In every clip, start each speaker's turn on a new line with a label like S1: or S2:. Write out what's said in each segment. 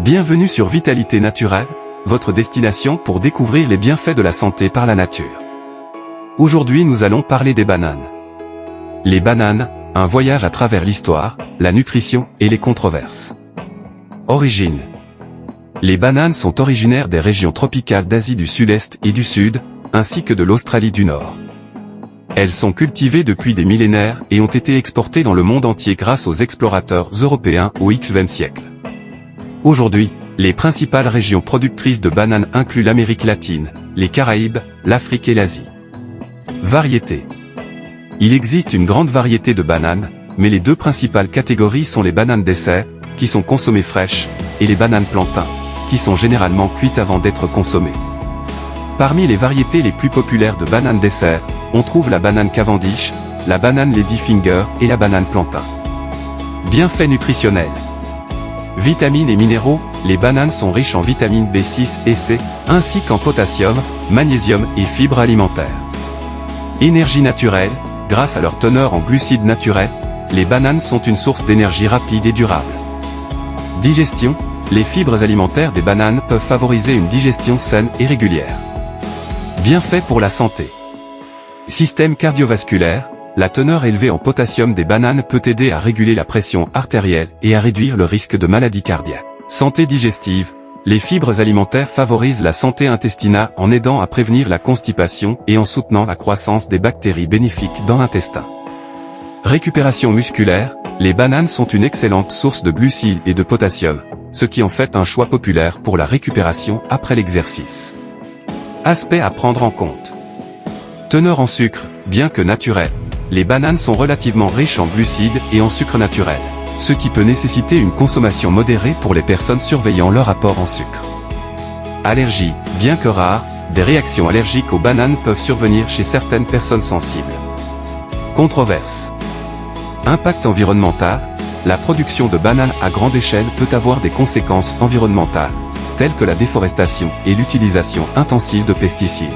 S1: Bienvenue sur Vitalité Naturelle, votre destination pour découvrir les bienfaits de la santé par la nature. Aujourd'hui nous allons parler des bananes. Les bananes, un voyage à travers l'histoire, la nutrition et les controverses. Origine. Les bananes sont originaires des régions tropicales d'Asie du Sud-Est et du Sud, ainsi que de l'Australie du Nord. Elles sont cultivées depuis des millénaires et ont été exportées dans le monde entier grâce aux explorateurs européens au XXe siècle. Aujourd'hui, les principales régions productrices de bananes incluent l'Amérique latine, les Caraïbes, l'Afrique et l'Asie. Variétés. Il existe une grande variété de bananes, mais les deux principales catégories sont les bananes dessert, qui sont consommées fraîches, et les bananes plantains, qui sont généralement cuites avant d'être consommées. Parmi les variétés les plus populaires de bananes dessert, on trouve la banane Cavendish, la banane Ladyfinger et la banane plantain. Bienfaits nutritionnels. Vitamines et minéraux, les bananes sont riches en vitamines B6 et C, ainsi qu'en potassium, magnésium et fibres alimentaires. Énergie naturelle, grâce à leur teneur en glucides naturels, les bananes sont une source d'énergie rapide et durable. Digestion, les fibres alimentaires des bananes peuvent favoriser une digestion saine et régulière. Bienfaits pour la santé. Système cardiovasculaire, la teneur élevée en potassium des bananes peut aider à réguler la pression artérielle et à réduire le risque de maladie cardiaque. Santé digestive, les fibres alimentaires favorisent la santé intestinale en aidant à prévenir la constipation et en soutenant la croissance des bactéries bénéfiques dans l'intestin. Récupération musculaire, les bananes sont une excellente source de glucides et de potassium, ce qui en fait un choix populaire pour la récupération après l'exercice. Aspects à prendre en compte. Teneur en sucre, bien que naturelle, les bananes sont relativement riches en glucides et en sucre naturel, ce qui peut nécessiter une consommation modérée pour les personnes surveillant leur apport en sucre. Allergie, bien que rares, des réactions allergiques aux bananes peuvent survenir chez certaines personnes sensibles. Controverse. Impact environnemental, la production de bananes à grande échelle peut avoir des conséquences environnementales, telles que la déforestation et l'utilisation intensive de pesticides.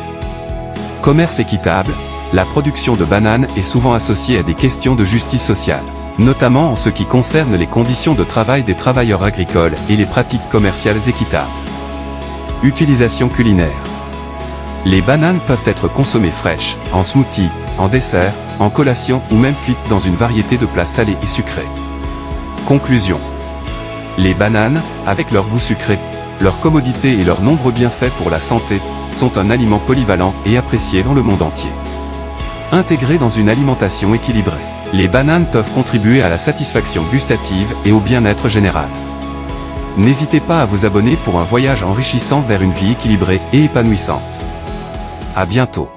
S1: Commerce équitable, la production de bananes est souvent associée à des questions de justice sociale, notamment en ce qui concerne les conditions de travail des travailleurs agricoles et les pratiques commerciales équitables. Utilisation culinaire. Les bananes peuvent être consommées fraîches, en smoothie, en dessert, en collation ou même cuites dans une variété de plats salés et sucrés. Conclusion. Les bananes, avec leur goût sucré, leur commodité et leurs nombreux bienfaits pour la santé, sont un aliment polyvalent et apprécié dans le monde entier. Intégrés dans une alimentation équilibrée, les bananes peuvent contribuer à la satisfaction gustative et au bien-être général. N'hésitez pas à vous abonner pour un voyage enrichissant vers une vie équilibrée et épanouissante. À bientôt.